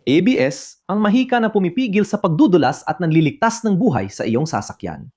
ABS, ang mahika na pumipigil sa pagdudulas at nanliligtas ng buhay sa iyong sasakyan.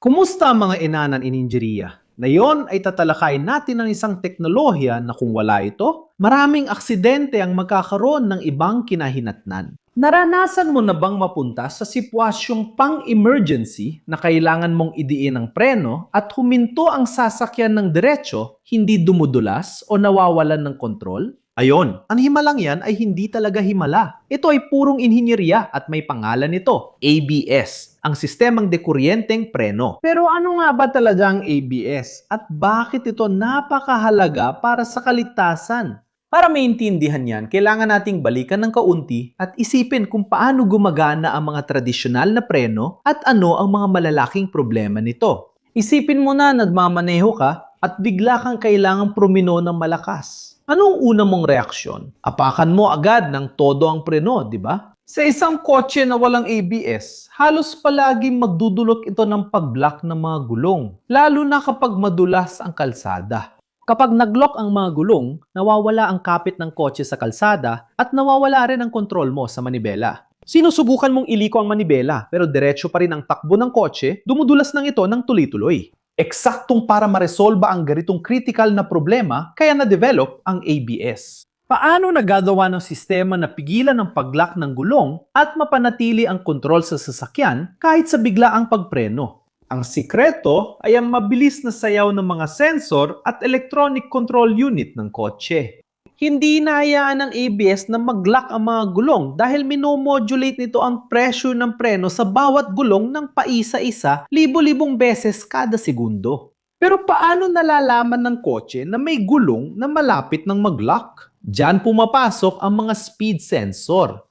Kumusta ang mga inanan ininjeriya? Ngayon ay tatalakayin natin ang isang teknolohiya na kung wala ito, maraming aksidente ang magkakaroon ng ibang kinahinatnan. Naranasan mo na bang mapunta sa sitwasyong pang-emergency na kailangan mong idiin ang preno at huminto ang sasakyan ng diretsyo, hindi dumudulas o nawawalan ng kontrol? Ayon, ang himalang yan ay hindi talaga himala. Ito ay purong inhinyeriya at may pangalan nito, ABS, ang sistemang dekuryenteng preno. Pero ano nga ba talaga ang ABS at bakit ito napakahalaga para sa kaligtasan? Para maintindihan yan, kailangan nating balikan ng kaunti at isipin kung paano gumagana ang mga tradisyonal na preno at ano ang mga malalaking problema nito. Isipin mo na nagmamaneho ka at bigla kang kailangang prumino ng malakas. Anong una mong reaksyon? Apakan mo agad ng todo ang preno, di ba? Sa isang kotse na walang ABS, halos palaging magdudulot ito ng pag-block ng mga gulong, lalo na kapag madulas ang kalsada. Kapag nag-lock ang mga gulong, nawawala ang kapit ng kotse sa kalsada at nawawala rin ang kontrol mo sa manibela. Sinusubukan mong iliko ang manibela pero diretso pa rin ang takbo ng kotse, dumudulas ng ito ng tuloy-tuloy. Eksaktong para maresolba ang ganitong critical na problema kaya na-develop ang ABS. Paano nagagawa ng sistema na pigilan ang pag-lock ng gulong at mapanatili ang kontrol sa sasakyan kahit sa biglaang pagpreno? Ang sikreto ay ang mabilis na sayaw ng mga sensor at electronic control unit ng kotse. Hindi inahayaan ng ABS na mag-lock ang mga gulong dahil minomodulate nito ang pressure ng preno sa bawat gulong ng paisa-isa, libo-libong beses kada segundo. Pero paano nalalaman ng kotse na may gulong na malapit ng mag-lock? Diyan pumapasok ang mga speed sensor.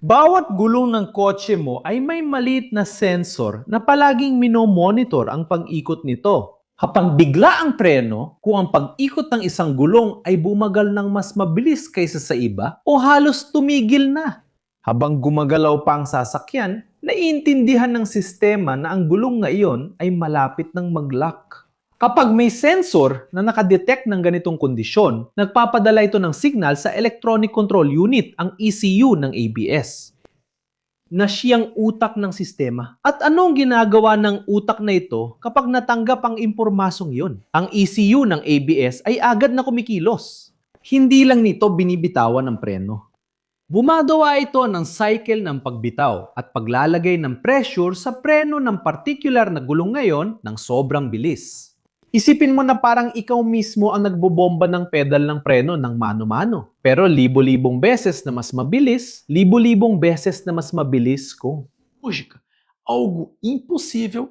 Bawat gulong ng kotse mo ay may maliit na sensor na palaging minomonitor ang pag-ikot nito. Kapag bigla ang preno, kung ang pag-ikot ng isang gulong ay bumagal ng mas mabilis kaysa sa iba o halos tumigil na. Habang gumagalaw pa ang sasakyan, naiintindihan ng sistema na ang gulong na iyon ay malapit ng mag-lock. Kapag may sensor na nakadetect ng ganitong kondisyon, nagpapadala ito ng signal sa Electronic Control Unit, ang ECU ng ABS, na siyang utak ng sistema. At anong ginagawa ng utak na ito kapag natanggap ang impormasyong yun? Ang ECU ng ABS ay agad na kumikilos. Hindi lang nito binibitawan ng preno. Bumagawa ito ng cycle ng pagbitaw at paglalagay ng pressure sa preno ng particular na gulong ngayon ng sobrang bilis. Isipin mo na parang ikaw mismo ang nagbobomba ng pedal ng preno ng mano-mano. Pero libo-libong beses na mas mabilis, libo-libong beses na mas mabilis ko. Puxa, algo impossível.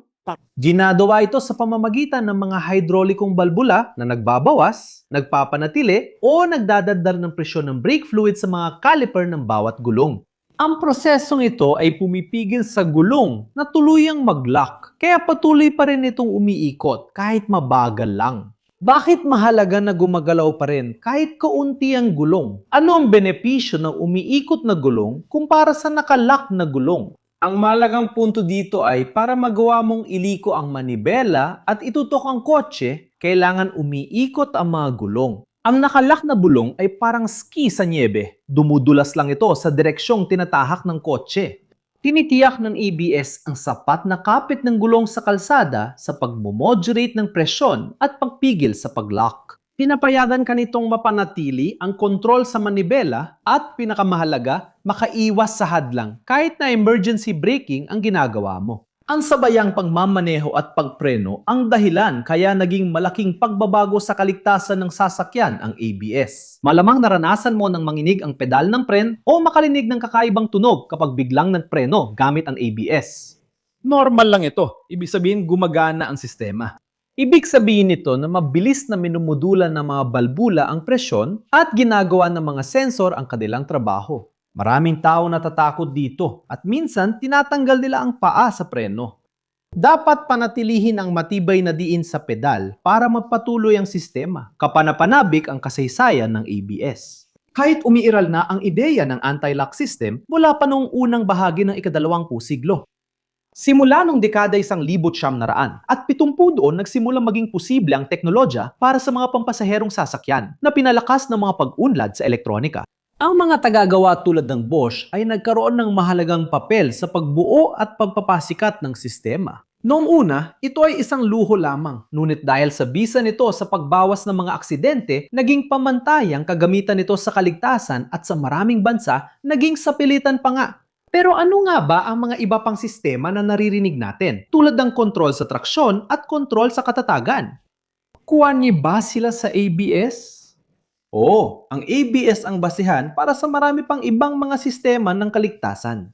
Ginagawa ito sa pamamagitan ng mga hydraulikong balbula na nagbabawas, nagpapanatili, o nagdadagdag ng presyon ng brake fluid sa mga caliper ng bawat gulong. Ang prosesong ito ay pumipigil sa gulong na tuluyang mag-lock, kaya patuloy pa rin itong umiikot kahit mabagal lang. Bakit mahalaga na gumagalaw pa rin kahit kaunti ang gulong? Ano ang benepisyo ng umiikot na gulong kumpara sa naka-lock na gulong? Ang malagang punto dito ay para magawa mong iliko ang manibela at itutok ang kotse, kailangan umiikot ang mga gulong. Ang nakalock na bulong ay parang ski sa niebe. Dumudulas lang ito sa direksyong tinatahak ng kotse. Tinitiyak ng ABS ang sapat na kapit ng gulong sa kalsada sa pagmomodulate ng presyon at pagpigil sa pag-lock. Pinapayagan ka nitong mapanatili ang kontrol sa manibela at pinakamahalaga, makaiwas sa hadlang kahit na emergency braking ang ginagawa mo. Ang sabayang pagmamaneho at pagpreno ang dahilan kaya naging malaking pagbabago sa kaligtasan ng sasakyan ang ABS. Malamang naranasan mo nang manginig ang pedal ng pren o makarinig ng kakaibang tunog kapag biglang nagpreno gamit ang ABS. Normal lang ito. Ibig sabihin gumagana ang sistema. Ibig sabihin nito na mabilis na minumudulan ng mga balbula ang presyon at ginagawa ng mga sensor ang kanilang trabaho. Maraming tao natatakot dito at minsan tinatanggal nila ang paa sa preno. Dapat panatilihin ang matibay na diin sa pedal para magpatuloy ang sistema. Kapanapanabik ang kasaysayan ng ABS. Kahit umiiral na ang ideya ng anti-lock system mula pa noong unang bahagi ng ika-20 siglo. Simula noong dekada 1900 at 70 doon nagsimula maging posible ang teknolohiya para sa mga pampasaherong sasakyan na pinalakas ng mga pag-unlad sa elektronika. Ang mga tagagawa tulad ng Bosch ay nagkaroon ng mahalagang papel sa pagbuo at pagpapasikat ng sistema. Noong una, ito ay isang luho lamang. Ngunit dahil sa bisa nito sa pagbawas ng mga aksidente, naging pamantay ang kagamitan nito sa kaligtasan at sa maraming bansa, naging sapilitan pa nga. Pero ano nga ba ang mga iba pang sistema na naririnig natin? Tulad ng kontrol sa traksyon at kontrol sa katatagan. Kuha niyo ba sila sa ABS? Oo, ang ABS ang basihan para sa marami pang ibang mga sistema ng kaligtasan.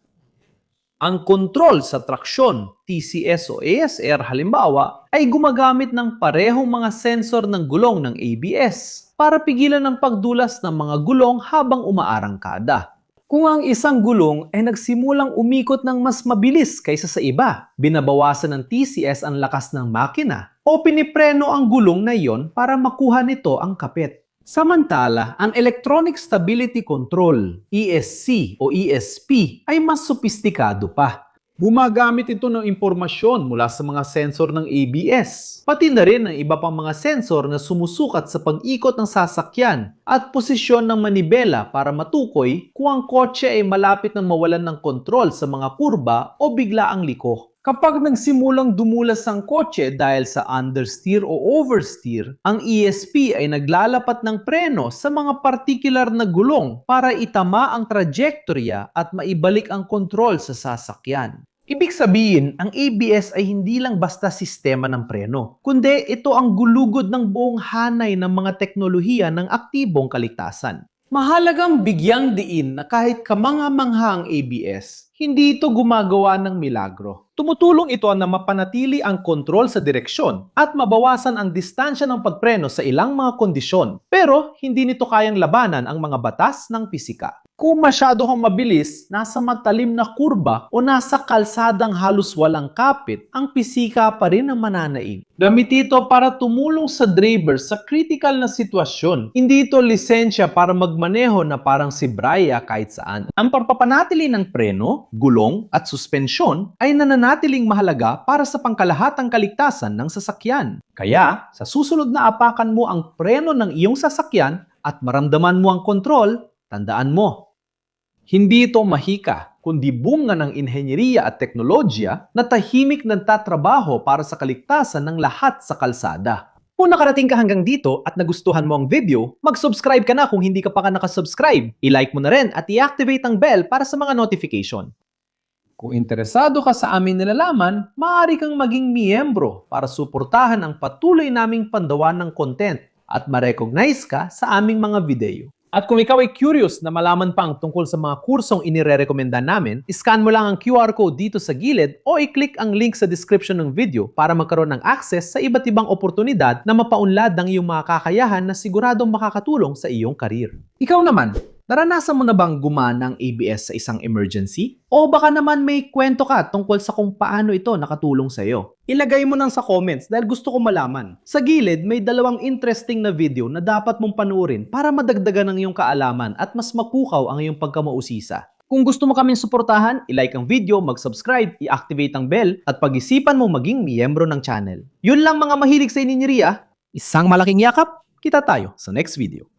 Ang kontrol sa traksyon, TCS o ASR halimbawa, ay gumagamit ng parehong mga sensor ng gulong ng ABS para pigilan ang pagdulas ng mga gulong habang umaarangkada. Kung ang isang gulong ay nagsimulang umikot ng mas mabilis kaysa sa iba, binabawasan ng TCS ang lakas ng makina o pinipreno ang gulong na iyon para makuha nito ang kapit. Samantala, ang Electronic Stability Control, ESC o ESP, ay mas sopistikado pa. Gumagamit ito ng impormasyon mula sa mga sensor ng ABS, pati na rin ang iba pang mga sensor na sumusukat sa pag-ikot ng sasakyan at posisyon ng manibela para matukoy kung ang kotse ay malapit ng mawalan ng kontrol sa mga kurba o bigla ang liko. Kapag nagsimulang dumulas ang kotse dahil sa understeer o oversteer, ang ESP ay naglalapat ng preno sa mga partikular na gulong para itama ang trajektorya at maibalik ang kontrol sa sasakyan. Ibig sabihin, ang ABS ay hindi lang basta sistema ng preno, kundi ito ang gulugod ng buong hanay ng mga teknolohiya ng aktibong kaligtasan. Mahalagang bigyang diin na kahit kamangha-mangha ang ABS, hindi ito gumagawa ng milagro. Tumutulong ito na mapanatili ang kontrol sa direksyon at mabawasan ang distansya ng pagpreno sa ilang mga kondisyon. Pero hindi nito kayang labanan ang mga batas ng pisika. Kung masyado kang mabilis, nasa matalim na kurba o nasa kalsadang halos walang kapit, ang pisika pa rin ang mananaig. Gamit ito para tumulong sa driver sa critical na sitwasyon. Hindi ito lisensya para magmaneho na parang si Braya kahit saan. Ang pagpapanatili ng preno, gulong at suspensyon ay nananatiling mahalaga para sa pangkalahatang kaligtasan ng sasakyan. Kaya, sa susunod na apakan mo ang preno ng iyong sasakyan at maramdaman mo ang kontrol, tandaan mo, hindi ito mahika, kundi bunga ng inhenyeriya at teknolohiya na tahimik nagtatrabaho para sa kaligtasan ng lahat sa kalsada. Kung nakarating ka hanggang dito at nagustuhan mo ang video, mag-subscribe ka na kung hindi ka pa nakasubscribe. I-like mo na rin at i-activate ang bell para sa mga notification. Kung interesado ka sa aming nilalaman, maaari kang maging miyembro para suportahan ang patuloy naming pandawan ng content at ma-recognize ka sa aming mga video. At kung ikaw ay curious na malaman pang tungkol sa mga kursong inirerekomenda namin, iscan mo lang ang QR code dito sa gilid o i-click ang link sa description ng video para magkaroon ng access sa iba't ibang oportunidad na mapaunlad ng iyong mga kakayahan na siguradong makakatulong sa iyong karir. Ikaw naman, naranasan mo na bang gumana ang ABS sa isang emergency? O baka naman may kwento ka tungkol sa kung paano ito nakatulong sa iyo? Ilagay mo nang sa comments dahil gusto ko malaman. Sa gilid, may dalawang interesting na video na dapat mong panuorin para madagdagan ang iyong kaalaman at mas mapukaw ang iyong pagkamausisa. Kung gusto mo kaming suportahan, i-like ang video, mag-subscribe, i-activate ang bell, at pag-isipan mo maging miyembro ng channel. Yun lang mga mahilig sa ininyo, isang malaking yakap, kita tayo sa next video.